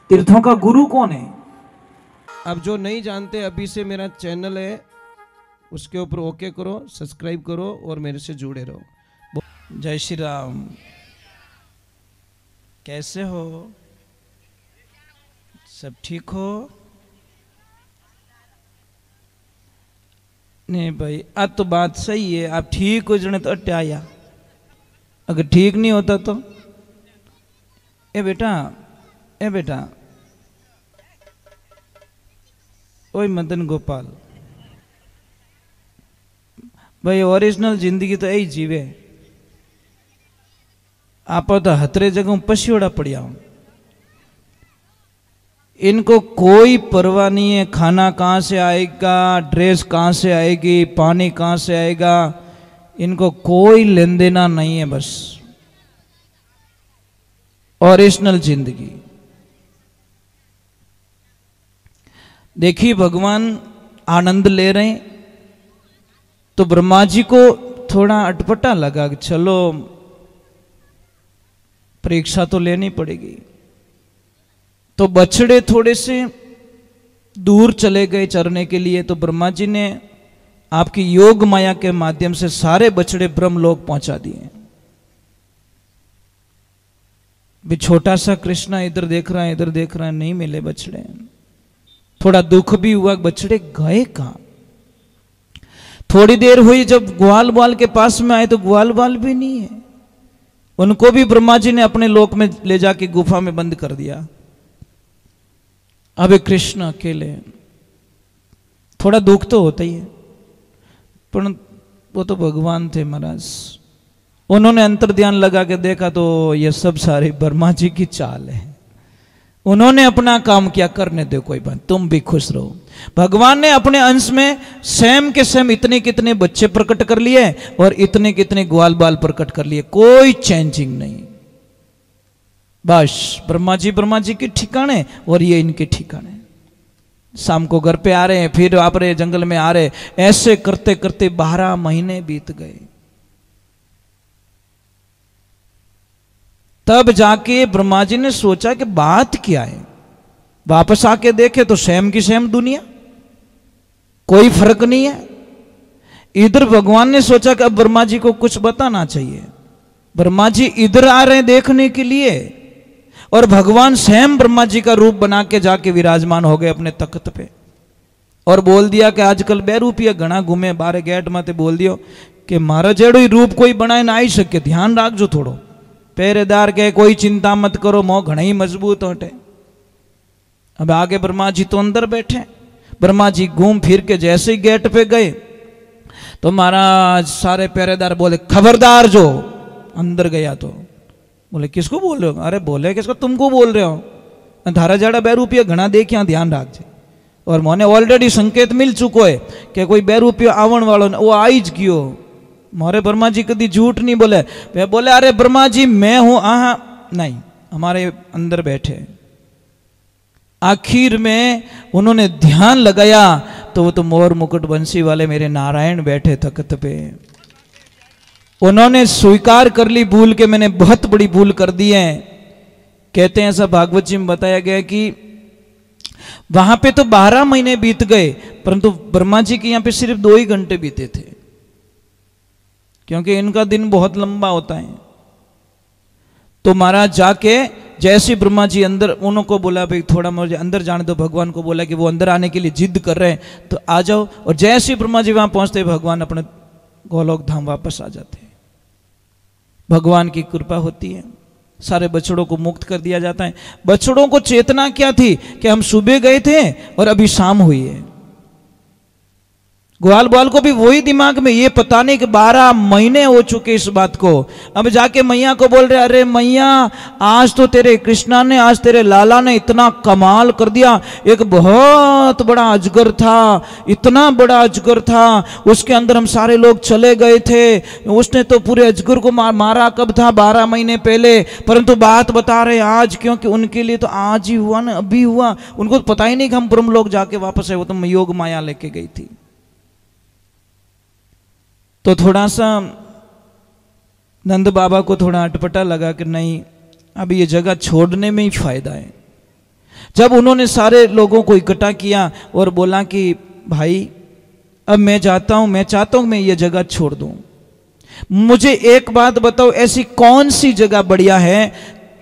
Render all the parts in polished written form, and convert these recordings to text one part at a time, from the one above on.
तीर्थों का गुरु कौन है? अब जो नहीं जानते, अभी से मेरा चैनल है, उसके ऊपर ओके करो, सब्सक्राइब करो और मेरे से जुड़े रहो। जय श्री राम। कैसे हो? सब ठीक हो? नहीं भाई, आज तो बात सही है। आप ठीक हो जने तो अट्टे आया, अगर ठीक नहीं होता तो ए बेटा ओए मदन गोपाल भाई, ओरिजिनल जिंदगी तो यही जीवे। आप तो हतरे जगह पशियोड़ा पड़िया हूं, इनको कोई परवाह नहीं है खाना कहाँ से आएगा, ड्रेस कहाँ से आएगी, पानी कहाँ से आएगा, इनको कोई लेन देना नहीं है। बस ओरिजिनल जिंदगी। देखिए भगवान आनंद ले रहे हैं, तो ब्रह्मा जी को थोड़ा अटपटा लगा कि चलो परीक्षा तो लेनी पड़ेगी। तो बछड़े थोड़े से दूर चले गए चरने के लिए। तो ब्रह्मा जी ने आपकी योग माया के माध्यम से सारे बछड़े ब्रह्मलोक पहुंचा दिए। भी छोटा सा कृष्णा इधर देख रहा है, इधर देख रहा है, नहीं मिले बछड़े। थोड़ा दुख भी हुआ, बछड़े गए कहां। थोड़ी देर हुई, जब ग्वाल बाल के पास में आए तो ग्वाल बाल भी नहीं है। उनको भी ब्रह्मा जी ने अपने लोक में ले जाके गुफा में बंद कर दिया। अब कृष्ण अकेले। थोड़ा दुख तो होता ही है, पर वो तो भगवान थे महाराज। उन्होंने अंतर ध्यान लगा के देखा तो ये सब सारी ब्रह्मा जी की चाल है। उन्होंने अपना काम किया, करने दो, कोई बात, तुम भी खुश रहो। भगवान ने अपने अंश में सेम के सेम इतने कितने बच्चे प्रकट कर लिए और इतने कितने ग्वाल बाल प्रकट कर लिए, कोई चेंजिंग नहीं। बस ब्रह्मा जी के ठिकाने और ये इनके ठिकाने। शाम को घर पे आ रहे हैं, फिर आप रहे जंगल में आ रहे, ऐसे करते करते 12 महीने बीत गए। तब जाके ब्रह्मा जी ने सोचा कि बात क्या है। वापस आके देखे तो सेम की सेम दुनिया, कोई फर्क नहीं है। इधर भगवान ने सोचा कि अब ब्रह्मा जी को कुछ बताना चाहिए। ब्रह्मा जी इधर आ रहे हैं देखने के लिए, और भगवान सेम ब्रह्मा जी का रूप बना के जाके विराजमान हो गए अपने तख्त पे। और बोल दिया कि आजकल बेरूपिया घना घूमे बारे गेट माते, बोल दियो कि मारा जेड़ो ही रूप कोई बनाए ना आई सके, ध्यान राखजो थोड़ो। पहरेदार के कोई चिंता मत करो, मोह घना ही मजबूत होटे। अब आगे ब्रह्मा जी तो अंदर बैठे। ब्रह्मा जी घूम फिर के जैसे ही गेट पे गए तो महाराज सारे पहरेदार बोले खबरदार। जो अंदर गया तो बोले किसको बोल रहे हो? अरे बोले किसको, तुमको बोल रहे हो। धारा जाड़ा बैरूपिया घना देखिया, ध्यान राखजे। और मोने ऑलरेडी संकेत मिल चुको है कि कोई बैरूपिया आवण वालों ने, वो आई ज गयो। मोरे ब्रह्मा जी कभी झूठ नहीं बोले। वे बोले अरे ब्रह्मा जी मैं हूं, नहीं, हमारे अंदर बैठे। आखिर में उन्होंने ध्यान लगाया तो वो तो मोर मुकुट बंसी वाले मेरे नारायण बैठे तख्त पे। उन्होंने स्वीकार कर ली भूल के मैंने बहुत बड़ी भूल कर दी है। कहते हैं ऐसा भागवत जी में बताया गया कि वहां पे तो 12 महीने बीत गए, परंतु ब्रह्मा जी के यहां पे सिर्फ 2 ही घंटे बीते थे, क्योंकि इनका दिन बहुत लंबा होता है। तो महाराज जाके जैसे ब्रह्मा जी अंदर, उनको बोला भाई थोड़ा मुझे अंदर जाने दो। भगवान को बोला कि वो अंदर आने के लिए जिद कर रहे हैं तो आ जाओ। और जैसे ब्रह्मा जी वहां पहुंचते भगवान अपने गोलोक धाम वापस आ जाते हैं। भगवान की कृपा होती है, सारे बछड़ों को मुक्त कर दिया जाता है। बछड़ों को चेतना क्या थी कि हम सुबह गए थे और अभी शाम हुई है। ग्वाल बाल को भी वही दिमाग में, ये पता नहीं कि 12 महीने हो चुके इस बात को। अब जाके मैया को बोल रहे अरे मैया आज तो तेरे कृष्णा ने, आज तेरे लाला ने इतना कमाल कर दिया। एक बहुत बड़ा अजगर था, इतना बड़ा अजगर था, उसके अंदर हम सारे लोग चले गए थे। उसने तो पूरे अजगर को मारा कब था? 12 महीने पहले। परंतु बात बता रहे आज, क्योंकि उनके लिए तो आज ही हुआ ना, अभी हुआ। उनको तो पता ही नहीं कि हम ब्रह्म लोग जाके वापस है, वो तो योग माया लेके गई थी। तो थोड़ा सा नंद बाबा को थोड़ा अटपटा लगा कि नहीं, अब ये जगह छोड़ने में ही फायदा है। जब उन्होंने सारे लोगों को इकट्ठा किया और बोला कि भाई अब मैं जाता हूं, मैं चाहता हूं मैं ये जगह छोड़ दूं, मुझे एक बात बताओ, ऐसी कौन सी जगह बढ़िया है,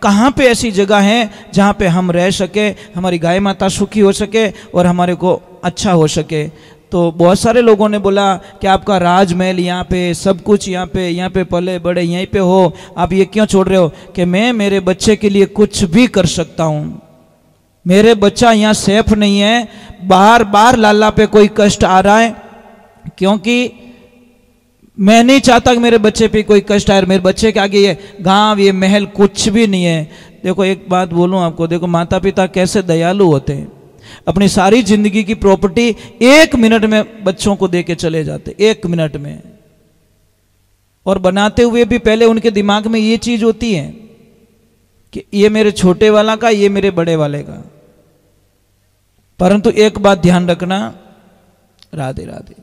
कहां पे ऐसी जगह है जहां पे हम रह सके, हमारी गाय माता सुखी हो सके और हमारे को अच्छा हो सके। तो बहुत सारे लोगों ने बोला कि आपका राजमहल यहाँ पे, सब कुछ यहाँ पे पले बड़े यहीं पे हो, आप ये क्यों छोड़ रहे हो? कि मैं मेरे बच्चे के लिए कुछ भी कर सकता हूँ, मेरे बच्चा यहाँ सेफ नहीं है, बार बार लाला पे कोई कष्ट आ रहा है, क्योंकि मैं नहीं चाहता कि मेरे बच्चे पे कोई कष्ट आए, मेरे बच्चे के आगे ये गांव ये महल कुछ भी नहीं है। देखो एक बात बोलूं आपको, देखो माता पिता कैसे दयालु होते हैं, अपनी सारी जिंदगी की प्रॉपर्टी 1 मिनट में बच्चों को दे के चले जाते, 1 मिनट में। और बनाते हुए भी पहले उनके दिमाग में ये चीज होती है कि ये मेरे छोटे वाला का, ये मेरे बड़े वाले का। परंतु एक बात ध्यान रखना, राधे राधे,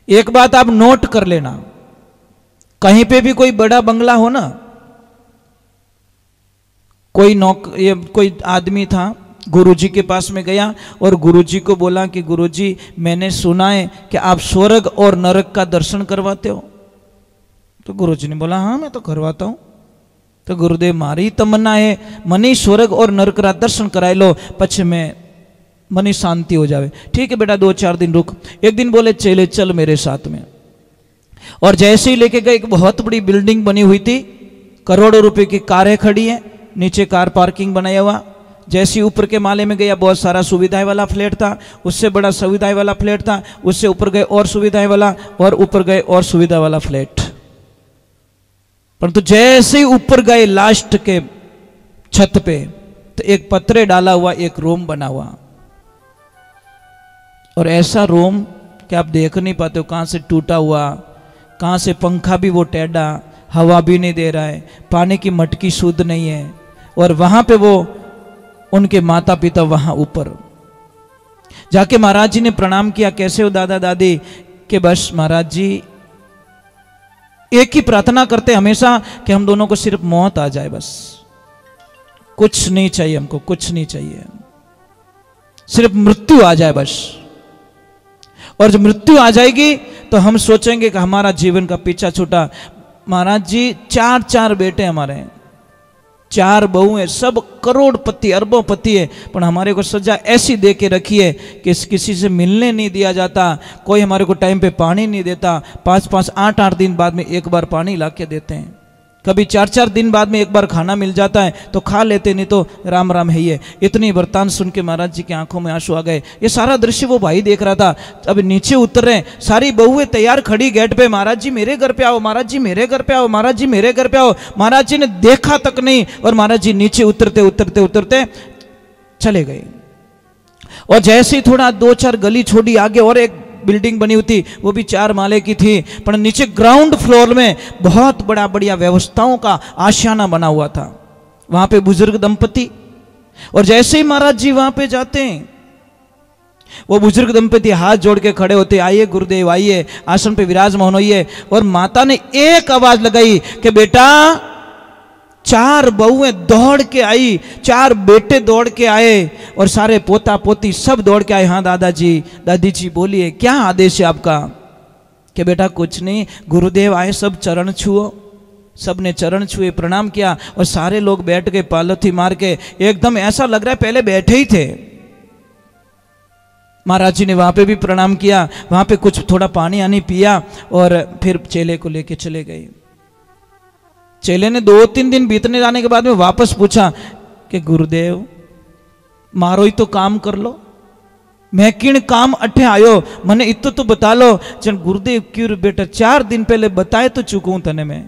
एक बात आप नोट कर लेना, कहीं पे भी कोई बड़ा बंगला हो ना, कोई आदमी था, गुरुजी के पास में गया और गुरुजी को बोला कि गुरुजी मैंने सुना है कि आप स्वर्ग और नरक का दर्शन करवाते हो। तो गुरुजी ने बोला हाँ मैं तो करवाता हूं। तो गुरुदेव मारी तमन्ना है मनी स्वर्ग और नरक का दर्शन कराए लो, पछ में मनी शांति हो जावे। ठीक है बेटा 2-4 दिन रुक। एक दिन बोले चले चल मेरे साथ में, और जैसे ही लेके गए, एक बहुत बड़ी बिल्डिंग बनी हुई थी, करोड़ों रुपए की कारें खड़ी है, नीचे कार पार्किंग बनाया हुआ। जैसे ऊपर के माले में गया, बहुत सारा सुविधाएं वाला फ्लैट था, उससे बड़ा सुविधाएं वाला फ्लैट था, उससे ऊपर गए और सुविधाएं वाला, और ऊपर गए और सुविधा वाला फ्लैट। परंतु जैसे ही ऊपर गए लास्ट के छत पे, तो एक पत्थरे डाला हुआ एक रूम बना हुआ, और ऐसा रूम कि आप देख नहीं पाते हो, कहां से टूटा हुआ, कहां से पंखा भी वो टेढ़ा, हवा भी नहीं दे रहा है, पानी की मटकी शुद्ध नहीं है। और वहां पे वो उनके माता पिता वहां ऊपर जाके महाराज जी ने प्रणाम किया, कैसे हो दादा दादी? कि बस महाराज जी एक ही प्रार्थना करते हमेशा कि हम दोनों को सिर्फ मौत आ जाए, बस कुछ नहीं चाहिए हमको, कुछ नहीं चाहिए, सिर्फ मृत्यु आ जाए बस। और जब मृत्यु आ जाएगी तो हम सोचेंगे कि हमारा जीवन का पीछा छूटा। महाराज जी 4 बेटे हमारे हैं, 4 बहू है, सब करोड़पति अरबोंपति है, पर हमारे को सजा ऐसी दे के रखी है कि किसी से मिलने नहीं दिया जाता, कोई हमारे को टाइम पे पानी नहीं देता, 5-5 8-8 दिन बाद में एक बार पानी ला के देते हैं, कभी 4-4 दिन बाद में एक बार खाना मिल जाता है तो खा लेते, नहीं तो राम राम है ये। इतनी वरदान सुन के महाराज जी की आंखों में आंसू आ गए। ये सारा दृश्य वो भाई देख रहा था। अब नीचे उतर रहे, सारी बहुएं तैयार खड़ी गेट पे, महाराज जी मेरे घर पे आओ, महाराज जी मेरे घर पे आओ, महाराज जी मेरे घर पे आओ। महाराज जी ने देखा तक नहीं, और महाराज जी नीचे उतरते उतरते उतरते चले गए। और जैसे ही थोड़ा 2-4 गली छोड़ी आगे और एक बिल्डिंग बनी हुई थी, वो भी 4 माले की थी, पर नीचे ग्राउंड फ्लोर में बहुत बड़ा बढ़िया व्यवस्थाओं का आशियाना बना हुआ था। वहां पे बुजुर्ग दंपति, और जैसे ही महाराज जी वहां पे जाते हैं, वो बुजुर्ग दंपति हाथ जोड़ के खड़े होते, आइए गुरुदेव आइए, आसन पे विराजमान होइए। और माता ने एक आवाज लगाई कि बेटा, 4 बहुएं दौड़ के आई, 4 बेटे दौड़ के आए, और सारे पोता पोती सब दौड़ के आए। हाँ दादाजी दादी जी बोलिए क्या आदेश है आपका? कि बेटा कुछ नहीं, गुरुदेव आए, सब चरण छुओ। सब ने चरण छुए, प्रणाम किया, और सारे लोग बैठ के पालथी मार के, एकदम ऐसा लग रहा है पहले बैठे ही थे। महाराज जी ने वहां पे भी प्रणाम किया, वहां पे कुछ थोड़ा पानी आनी पिया, और फिर चेले को लेके चले गए। चेले ने 2-3 दिन बीतने जाने के बाद में वापस पूछा कि गुरुदेव मारो ही तो काम कर लो, मैं किन काम अठे आयो, मने इतो तो बता लो। चल गुरुदेव क्यों बेटा, 4 दिन पहले बताए तो चुकूं तने मैं,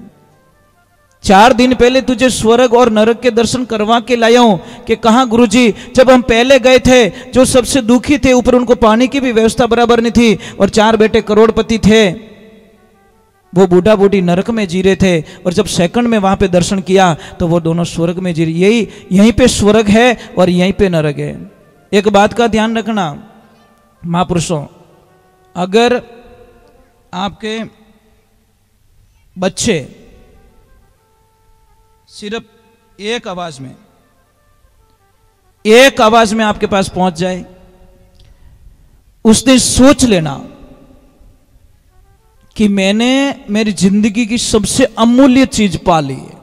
4 दिन पहले तुझे स्वर्ग और नरक के दर्शन करवा के लाया हूं। कि कहा गुरुजी, जब हम पहले गए थे जो सबसे दुखी थे, ऊपर उनको पानी की भी व्यवस्था बराबर नहीं थी, और 4 बेटे करोड़पति थे, वो बूढ़ा बूढ़ी नरक में जी रहे थे, और जब सेकंड में वहां पे दर्शन किया तो वो दोनों स्वर्ग में जी रहे। यहीं पे स्वर्ग है और यहीं पे नरक है। एक बात का ध्यान रखना महापुरुषों, अगर आपके बच्चे सिर्फ एक आवाज में एक आवाज में आपके पास पहुंच जाए, उस दिन सोच लेना कि मैंने मेरी जिंदगी की सबसे अमूल्य चीज पा ली है,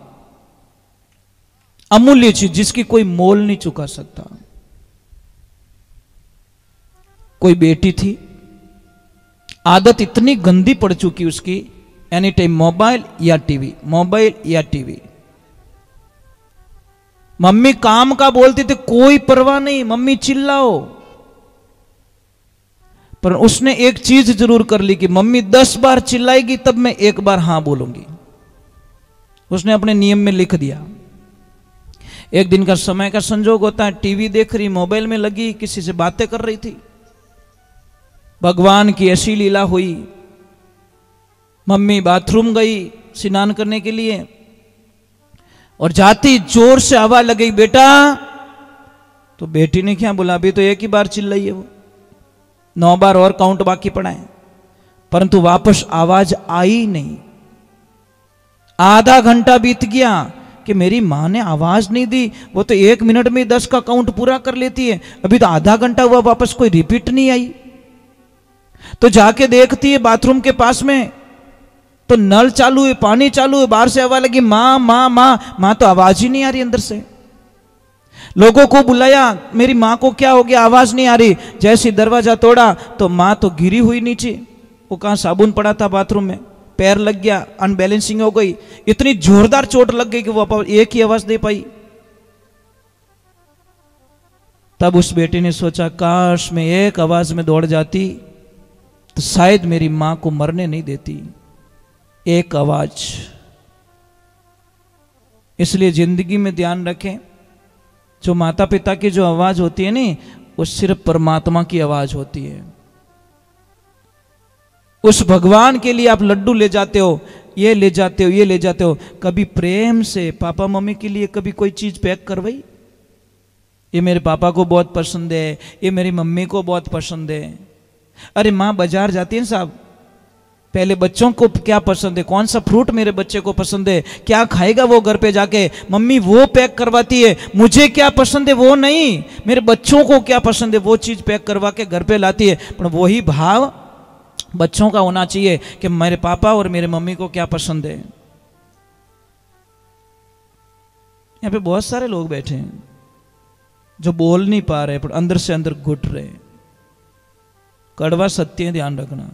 अमूल्य चीज जिसकी कोई मोल नहीं चुका सकता। कोई बेटी थी, आदत इतनी गंदी पड़ चुकी उसकी, एनी टाइम मोबाइल या टीवी, मोबाइल या टीवी। मम्मी काम का बोलती थी, कोई परवाह नहीं, मम्मी चिल्लाओ, पर उसने एक चीज जरूर कर ली कि मम्मी 10 बार चिल्लाएगी तब मैं एक बार हां बोलूंगी। उसने अपने नियम में लिख दिया। एक दिन का समय का संजोग होता है, टीवी देख रही, मोबाइल में लगी, किसी से बातें कर रही थी। भगवान की ऐसी लीला हुई, मम्मी बाथरूम गई स्नान करने के लिए और जाती जोर से आवाज लगी, बेटा। तो बेटी ने क्या बोला, अभी तो एक ही बार चिल्लाई है, वो 9 बार और काउंट बाकी पड़ा है, परंतु वापस आवाज आई नहीं। आधा घंटा बीत गया कि मेरी मां ने आवाज नहीं दी, वो तो 1 मिनट में 10 का काउंट पूरा कर लेती है, अभी तो आधा घंटा हुआ, वापस कोई रिपीट नहीं आई। तो जाके देखती है बाथरूम के पास में, तो नल चालू है, पानी चालू है, बाहर से आवाज लगी, मां मां मां मां, तो आवाज ही नहीं आ रही अंदर से। लोगों को बुलाया, मेरी मां को क्या हो गया, आवाज नहीं आ रही। जैसे दरवाजा तोड़ा तो मां तो गिरी हुई नीचे, वो कहां साबुन पड़ा था बाथरूम में, पैर लग गया, अनबैलेंसिंग हो गई, इतनी जोरदार चोट लग गई कि वो एक ही आवाज दे पाई। तब उस बेटी ने सोचा, काश मैं एक आवाज में दौड़ जाती तो शायद मेरी मां को मरने नहीं देती। एक आवाज। इसलिए जिंदगी में ध्यान रखें, जो माता पिता की जो आवाज होती है नी, वो सिर्फ परमात्मा की आवाज होती है। उस भगवान के लिए आप लड्डू ले जाते हो, ये ले जाते हो, ये ले जाते हो, कभी प्रेम से पापा मम्मी के लिए कभी कोई चीज पैक करवाई, ये मेरे पापा को बहुत पसंद है, ये मेरी मम्मी को बहुत पसंद है। अरे मां बाजार जाती है साहब, पहले बच्चों को क्या पसंद है, कौन सा फ्रूट मेरे बच्चे को पसंद है, क्या खाएगा वो घर पे जाके, मम्मी वो पैक करवाती है। मुझे क्या पसंद है वो नहीं, मेरे बच्चों को क्या पसंद है वो चीज पैक करवा के घर पे लाती है। पर वही भाव बच्चों का होना चाहिए कि मेरे पापा और मेरे मम्मी को क्या पसंद है। यहां पे बहुत सारे लोग बैठे हैं जो बोल नहीं पा रहे, पर अंदर से अंदर घुट रहे। कड़वा सत्य है, ध्यान रखना।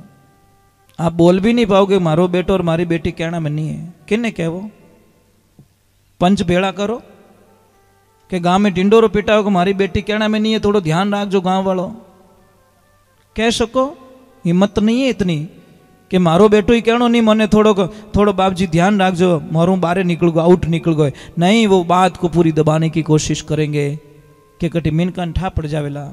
आप बोल भी नहीं पाओगे, मारो बेटो और मारी बेटी कहना में नहीं है, किन्ने कहो पंच भेड़ा करो कि गांव में ढिंडोरो पीटा हो, मारी बेटी कहना में नहीं है, थोड़ो ध्यान रख जो गांव वालों कह सको। हिम्मत नहीं है इतनी कि मारो बेटो ही कहनो नहीं, मने थोड़ो बाप जी ध्यान रख जो, मारू बाहर निकल गो, आउट निकल गए, नहीं वो बात को पूरी दबाने की कोशिश करेंगे कि कटी मिनका ठा पड़ जावेला।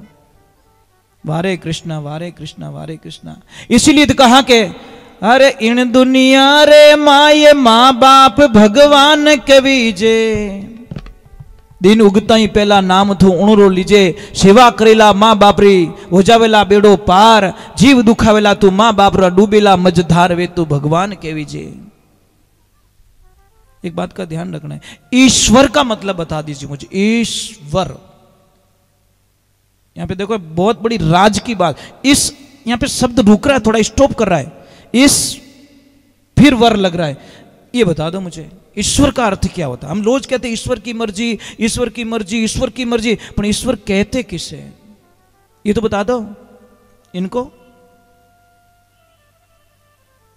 वारे कृष्णा वारे कृष्णा वारे कृष्णा। इसीलिए तो कहा कि अरे इन दुनिया रे माए माँ बाप भगवान के बीजे, दिन उगता ही पहला नाम थू उणरो लीजे, सेवा करेला माँ बाप री हो जावेला बेड़ो पार, जीव दुखावेला तू माँ बाप रा डूबेला मझधार वे तू भगवान के बीजे। एक बात का ध्यान रखना है, ईश्वर का मतलब बता दीजिए मुझे। ईश्वर, यहां पे देखो बहुत बड़ी राज की बात, इस यहां पे शब्द रुक रहा है, थोड़ा स्टॉप कर रहा है, इस फिर वर लग रहा है, ये बता दो मुझे ईश्वर का अर्थ क्या होता है। हम रोज कहते हैं ईश्वर की मर्जी, ईश्वर की मर्जी, ईश्वर की मर्जी, पर ईश्वर कहते किसे, ये तो बता दो इनको।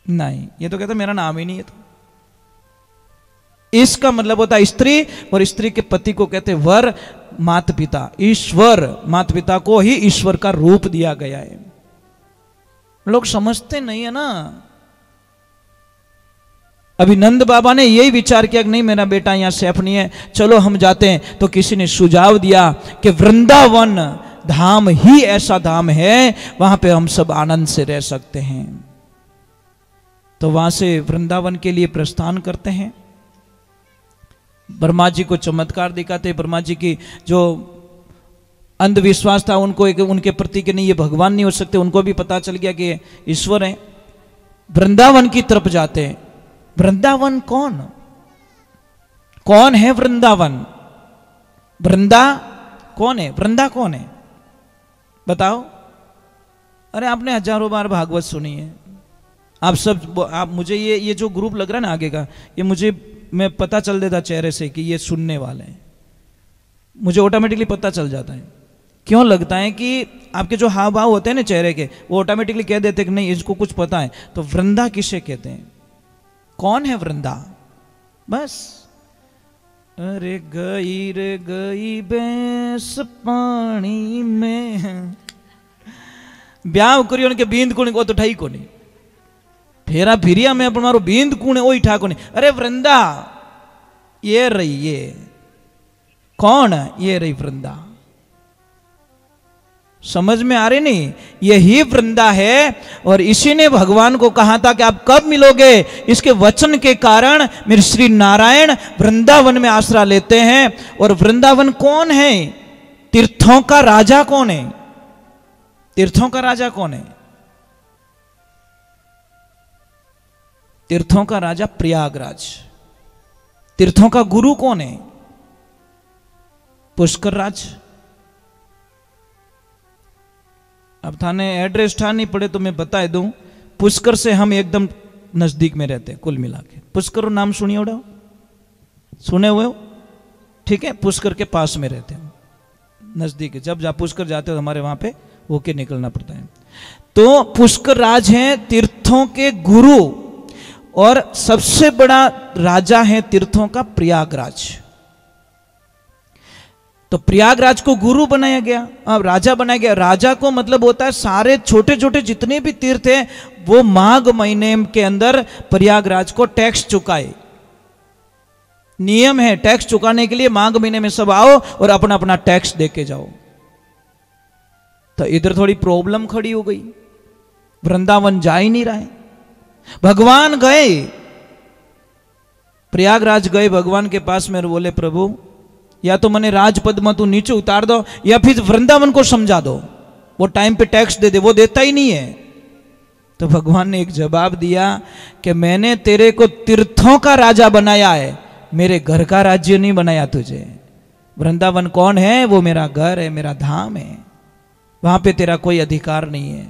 नहीं, ये तो कहते मेरा नाम ही नहीं है। तो इसका मतलब होता है स्त्री, और स्त्री के पति को कहते वर, माता पिता। ईश्वर, माता पिता को ही ईश्वर का रूप दिया गया है। लोग समझते नहीं है ना। अभी नंद बाबा ने यही विचार किया कि नहीं मेरा बेटा यहां सेफ नहीं है, चलो हम जाते हैं। तो किसी ने सुझाव दिया कि वृंदावन धाम ही ऐसा धाम है, वहां पे हम सब आनंद से रह सकते हैं। तो वहां से वृंदावन के लिए प्रस्थान करते हैं। ब्रह्मा जी को चमत्कार दिखाते, ब्रह्मा जी की जो अंधविश्वास था उनको उनके प्रति कि नहीं ये भगवान नहीं हो सकते, उनको भी पता चल गया कि ईश्वर है। वृंदावन की तरफ जाते हैं। वृंदावन कौन है वृंदावन? वृंदा कौन है वृंदा? कौन है बताओ? अरे आपने हजारों बार भागवत सुनी है, आप सब, आप मुझे ये जो ग्रुप लग रहा है ना आगे का, ये मैं पता चल देता चेहरे से कि ये सुनने वाले हैं, मुझे ऑटोमेटिकली पता चल जाता है। क्यों लगता है कि आपके जो हाव भाव होते हैं ना चेहरे के, वो ऑटोमेटिकली कह देते हैं कि नहीं इसको कुछ पता है। तो वृंदा किसे कहते हैं? कौन है वृंदा? बस अरे गई भैंस पानी में, ब्याह करियो ने के बींद कुणी को तो ठाई को नहीं, फेरा फिरिया में अपन मारो बींद कुणे ओ ठा को नहीं। अरे वृंदा ये रही, ये कौन? ये रही वृंदा। समझ में आ रही नहीं? यही वृंदा है। और इसी ने भगवान को कहा था कि आप कब मिलोगे? इसके वचन के कारण मेरे श्री नारायण वृंदावन में आसरा लेते हैं। और वृंदावन कौन है? तीर्थों का राजा कौन है? तीर्थों का राजा कौन है? तीर्थों का राजा प्रयागराज। तीर्थों का गुरु कौन है? पुष्कर राज। अब थाने एड्रेस ठा नहीं पड़े तो मैं बता दूं, पुष्कर से हम एकदम नजदीक में रहते हैं कुल मिला के। पुष्कर नाम सुनिए उड़ा, सुने हुए हो? ठीक है, पुष्कर के पास में रहते हैं, नजदीक है। जब पुष्कर जाते हो तो हमारे वहां पे होके निकलना पड़ता है। तो पुष्कर राज हैं तीर्थों के गुरु, और सबसे बड़ा राजा है तीर्थों का प्रयागराज। तो प्रयागराज को गुरु बनाया गया, अब राजा बनाया गया। राजा को मतलब होता है सारे छोटे छोटे जितने भी तीर्थ हैं वो माघ महीने के अंदर प्रयागराज को टैक्स चुकाए। नियम है टैक्स चुकाने के लिए, माघ महीने में सब आओ और अपना अपना टैक्स देके जाओ। तो इधर थोड़ी प्रॉब्लम खड़ी हो गई, वृंदावन जा ही नहीं रहा है। भगवान गए, प्रयागराज गए भगवान के पास में, बोले प्रभु या तो मैंने राजपद में तू नीचे उतार दो या फिर वृंदावन को समझा दो, वो टाइम पे टैक्स दे दे। वो देता ही नहीं है। तो भगवान ने एक जवाब दिया कि मैंने तेरे को तीर्थों का राजा बनाया है, मेरे घर का राज्य नहीं बनाया तुझे। वृंदावन कौन है? वो मेरा घर है, मेरा धाम है, वहां पे तेरा कोई अधिकार नहीं है।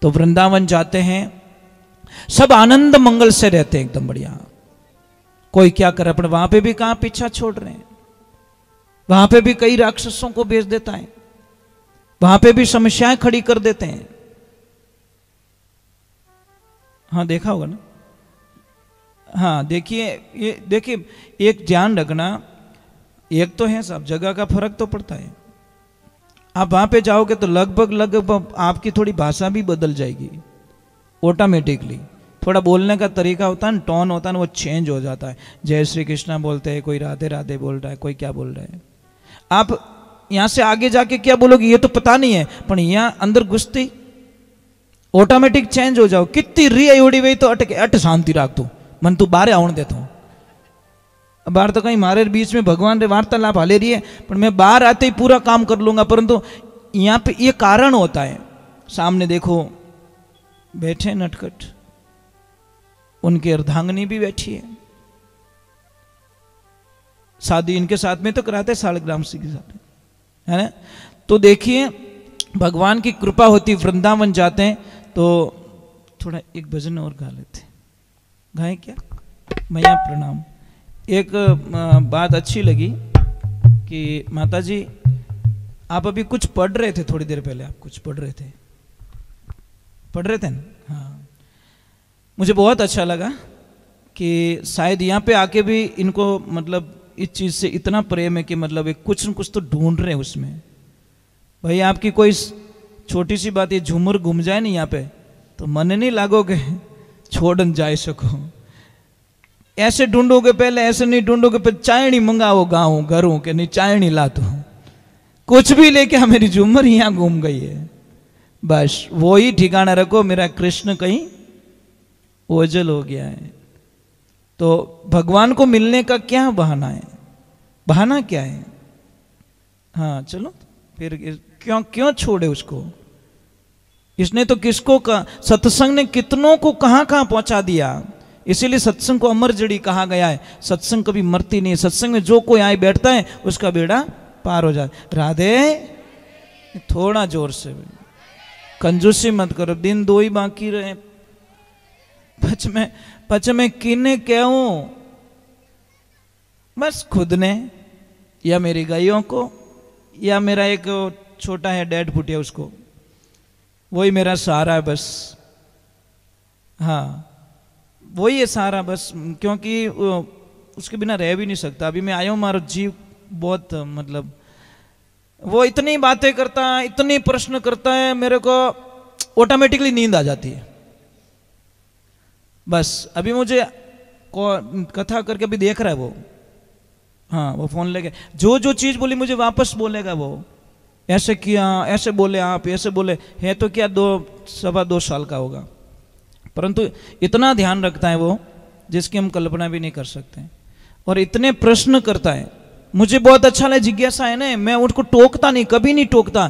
तो वृंदावन जाते हैं, सब आनंद मंगल से रहते हैं एकदम बढ़िया। कोई क्या करे, अपने वहां पे भी कहां पीछा छोड़ रहे हैं, वहां पे भी कई राक्षसों को भेज देता है, वहां पे भी समस्याएं खड़ी कर देते हैं। हाँ देखा होगा ना? हाँ देखिए, ये देखिए एक ध्यान रखना, एक तो है सब जगह का फर्क तो पड़ता है। आप वहां पे जाओगे तो लगभग आपकी थोड़ी भाषा भी बदल जाएगी ऑटोमेटिकली। थोड़ा बोलने का तरीका होता है, टोन होता है ना, वो चेंज हो जाता है। जय श्री कृष्णा बोलते हैं, कोई राधे राधे बोल रहा है, कोई क्या बोल रहा है। आप यहां से आगे जाके क्या बोलोगे ये तो पता नहीं है, पर यहां अंदर घुसती ऑटोमेटिक चेंज हो जाओ। कितनी री उड़ी हुई तो अट शांति राख तू, मन तू बाहर आउन देता हूं। बाहर तो कहीं हमारे बीच में भगवान रे वार्तालाप हाले रही है, पर मैं बाहर आते ही पूरा काम कर लूंगा। परंतु यहां पे ये कारण होता है, सामने देखो बैठे नटखट, उनकी अर्धांगिनी भी बैठी है, शादी इनके साथ में तो कराते सालग्राम सिंह के साथ, है ना। तो देखिए भगवान की कृपा होती, वृंदावन जाते हैं तो थोड़ा एक भजन और गा लेते, गाएं क्या? मैया प्रणाम। एक बात अच्छी लगी कि माता जी आप अभी कुछ पढ़ रहे थे, थोड़ी देर पहले आप कुछ पढ़ रहे थे ना? हाँ, मुझे बहुत अच्छा लगा कि शायद यहाँ पे आके भी इनको मतलब इस चीज़ से इतना प्रेम है कि मतलब एक कुछ न कुछ तो ढूंढ रहे हैं उसमें। भाई आपकी कोई छोटी सी बात, ये झूमर घूम जाए नहीं यहाँ पे तो मन नहीं लागोगे छोड़न जाए सको। ऐसे ढूंढोगे पहले, ऐसे नहीं ढूंढोगे फिर चायनी मंगाओ गाँव घरों के, नहीं चायनी ला तो कुछ भी लेके मेरी झूमर यहाँ घूम गई है, बस वो ही ठिकाना रखो, मेरा कृष्ण कहीं ओझल हो गया है। तो भगवान को मिलने का क्या बहाना है? बहाना क्या है? हाँ चलो फिर क्यों छोड़े उसको? इसने तो किसको का सत्संग ने कितनों को कहां कहां पहुंचा दिया। इसीलिए सत्संग को अमर जड़ी कहा गया है। सत्संग कभी मरती नहीं है। सत्संग में जो कोई आए बैठता है उसका बेड़ा पार हो जाए। राधे, थोड़ा जोर से, कंजूसी मत करो, दिन 2 ही बाकी रहे। पच में किने कहूं, बस खुद ने, या मेरी गायों को, या मेरा एक छोटा है डैड फुटिया उसको, वही मेरा सहारा है बस। हाँ, वही है सहारा बस, क्योंकि उसके बिना रह भी नहीं सकता। अभी मैं आया हूं, हमारा जीव बहुत मतलब वो इतनी बातें करता है, इतनी प्रश्न करता है, मेरे को ऑटोमेटिकली नींद आ जाती है। बस अभी मुझे कथा करके अभी देख रहा है वो, हाँ वो फोन लेके जो चीज बोली मुझे वापस बोलेगा वो, ऐसे किया, ऐसे बोले आप, ऐसे बोले। है तो क्या 2-2.25 साल का होगा, परंतु इतना ध्यान रखता है वो जिसकी हम कल्पना भी नहीं कर सकते, और इतने प्रश्न करता है। मुझे बहुत अच्छा लगा, जिज्ञासा है ना, मैं उनको टोकता नहीं, कभी नहीं टोकता।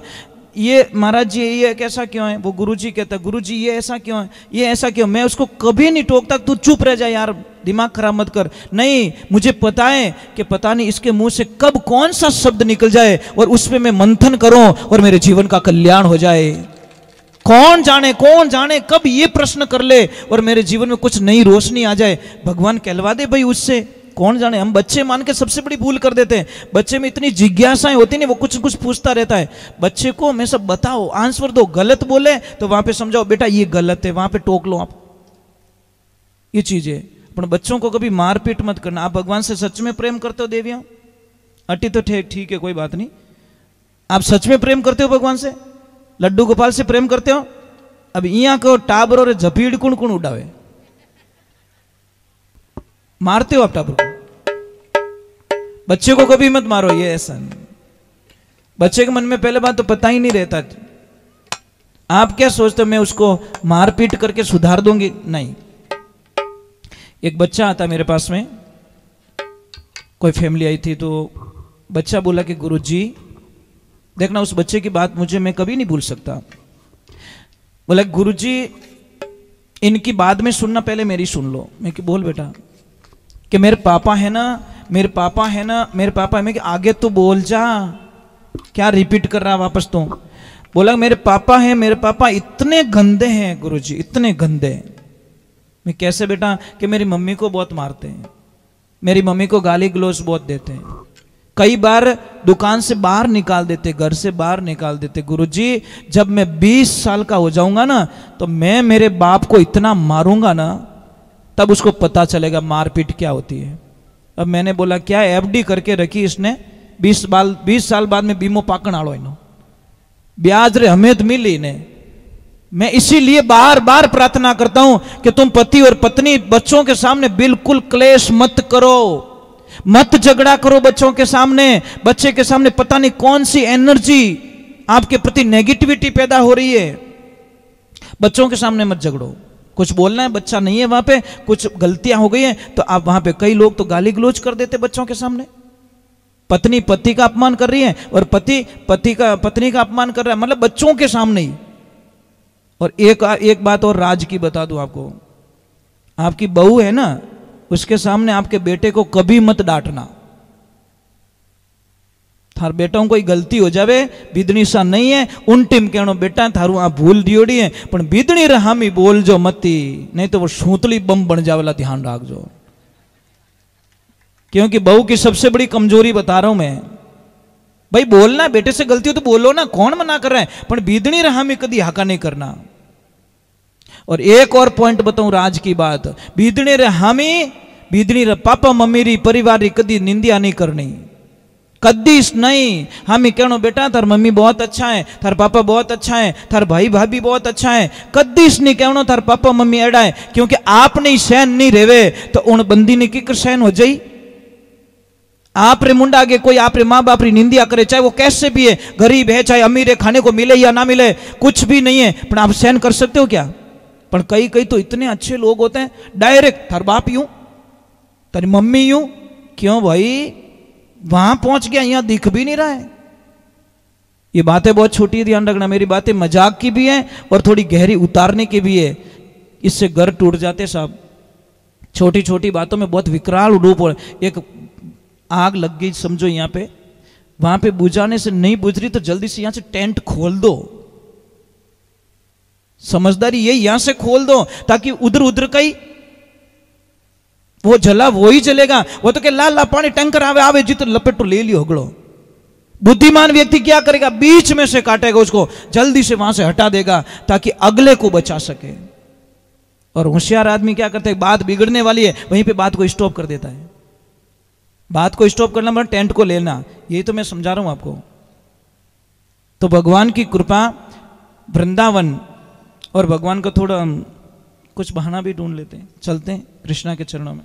ये महाराज जी ये कैसा क्यों है, वो गुरुजी कहता है गुरुजी ये ऐसा क्यों है, ये ऐसा क्यों, मैं उसको कभी नहीं टोकता, तू चुप रह जा यार, दिमाग खराब मत कर। नहीं, मुझे पता है कि पता नहीं इसके मुंह से कब कौन सा शब्द निकल जाए और उस पर मैं मंथन करूं और मेरे जीवन का कल्याण हो जाए। कौन जाने कब ये प्रश्न कर ले और मेरे जीवन में कुछ नई रोशनी आ जाए। भगवान कहलवा दे भाई उससे, कौन जाने। हम बच्चे मान के सबसे बड़ी भूल कर देते हैं। बच्चे में इतनी जिज्ञासाएं होती नहीं, वो कुछ कुछ पूछता रहता है। बच्चे को हमेशा बताओ, आंसर दो, गलत बोले तो वहां पे समझाओ बेटा ये गलत है, वहां पे टोक लो आप, ये चीज है। पर बच्चों को कभी मारपीट मत करना। आप भगवान से सच में प्रेम करते हो देवियां, अटी तो ठीक है कोई बात नहीं। आप सच में प्रेम करते हो भगवान से, लड्डू गोपाल से प्रेम करते हो? अब यहाँ को टाबर और झपीड़ कुण कुण उड़ावे, मारते हो आप टाबर को? बच्चे को कभी मत मारो, ये ऐसा नहीं। बच्चे के मन में पहले बात तो पता ही नहीं रहता। आप क्या सोचते हो मैं उसको मारपीट करके सुधार दूंगी? नहीं। एक बच्चा आता मेरे पास में, कोई फैमिली आई थी, तो बच्चा बोला कि गुरुजी देखना, उस बच्चे की बात मुझे मैं कभी नहीं भूल सकता। बोला गुरुजी इनकी बाद में सुनना, पहले मेरी सुन लो। मैं कि बोल बेटा, कि मेरे पापा है ना, मेरे पापा है ना, मेरे पापा है। मैं कि आगे तो बोल जा, क्या रिपीट कर रहा वापस तो? बोला मेरे पापा है, मेरे पापा इतने गंदे हैं गुरुजी, इतने गंदे। मैं कैसे बेटा? कि मेरी मम्मी को बहुत मारते हैं, मेरी मम्मी को गाली गलौज बहुत देते हैं, कई बार दुकान से बाहर निकाल देते, घर से बाहर निकाल देते। गुरुजी जब मैं 20 साल का हो जाऊंगा ना, तो मैं मेरे बाप को इतना मारूंगा ना, तब उसको पता चलेगा मारपीट क्या होती है। अब मैंने बोला क्या एफडी करके रखी इसने, 20 साल बाद में बीमो पाकण आलो इनो ब्याज रे हमें तो मिली ने। मैं इसीलिए बार बार प्रार्थना करता हूं कि तुम पति और पत्नी बच्चों के सामने बिल्कुल क्लेश मत करो, मत झगड़ा करो बच्चों के सामने। बच्चे के सामने पता नहीं कौन सी एनर्जी आपके प्रति नेगेटिविटी पैदा हो रही है। बच्चों के सामने मत झगड़ो। कुछ बोलना है, बच्चा नहीं है वहां पे, कुछ गलतियां हो गई हैं, तो आप वहां पे, कई लोग तो गाली गलौज कर देते बच्चों के सामने। पत्नी पति का अपमान कर रही है और पति पत्नी का अपमान कर रहा है, मतलब बच्चों के सामने ही। और एक बात और राज की बता दूं आपको, आपकी बहू है ना, उसके सामने आपके बेटे को कभी मत डांटना। थार बेटा कोई गलती हो जावे, बीदनी सा नहीं है, उन टीम कहनो बेटा थारू आ भूल दियोड़ी है, पण बीदनी रहामी बोल जो मती, नहीं तो वो सूतली बम बन जावेला, ध्यान रखजो। क्योंकि बहू की सबसे बड़ी कमजोरी बता रहा हूं मैं। भाई बोलना, बेटे से गलती हो तो बोलो ना, कौन मना कर रहा है, पर बीदनी रहामी कभी हाका नहीं करना। और एक और पॉइंट बताऊं राज की बात, बीदनी रहामी, बीदनी रे पापा मम्मी री परिवार री कदी निंदिया नहीं करनी, कदीस नहीं। हामी कहनो बेटा थार मम्मी बहुत अच्छा है, थार पापा बहुत अच्छा है, थार भाई भाभी बहुत अच्छा है, कदीस नहीं कहनो थार पापा मम्मी एड़ा है। क्योंकि आपने सहन नहीं रेवे तो उन बंदी ने की सहन हो जाई। आप रे मुंडा आगे कोई आप रे माँ बाप री निंदिया करे, चाहे वो कैसे भी है, गरीब है चाहे अमीर है, खाने को मिले या ना मिले, कुछ भी नहीं है, पर आप सहन कर सकते हो क्या? पर कई तो इतने अच्छे लोग होते हैं, डायरेक्ट थार बाप यूं, तारी मम्मी यूं। क्यों भाई, वहां पहुंच गया, यहां दिख भी नहीं रहा है। ये बातें बहुत छोटी, ध्यान रखना, मेरी बातें मजाक की भी हैं और थोड़ी गहरी उतारने की भी है, इससे घर टूट जाते साहब। छोटी छोटी बातों में बहुत विकराल रूप। एक आग लग गई समझो यहाँ पे, वहां पे बुझाने से नहीं बुझ रही तो जल्दी से यहां से टेंट खोल दो। समझदारी ये, यहां से खोल दो ताकि उधर उधर का ही वो जला वो ही चलेगा। वो तो क्या ला ला पानी टैंकर आवे आवे जी तो लपेटो ले लियो हगड़ो। बुद्धिमान व्यक्ति क्या करेगा, बीच में से काटेगा उसको, जल्दी से वहां से हटा देगा ताकि अगले को बचा सके। और होशियार आदमी क्या करता है, बात बिगड़ने वाली है वहीं पे बात को स्टॉप कर देता है। बात को स्टॉप करना मतलब टेंट को लेना, यही तो मैं समझा रहा हूं आपको। तो भगवान की कृपा, वृंदावन और भगवान का थोड़ा कुछ बहाना भी ढूंढ लेते हैं, चलते हैं कृष्णा के चरणों में।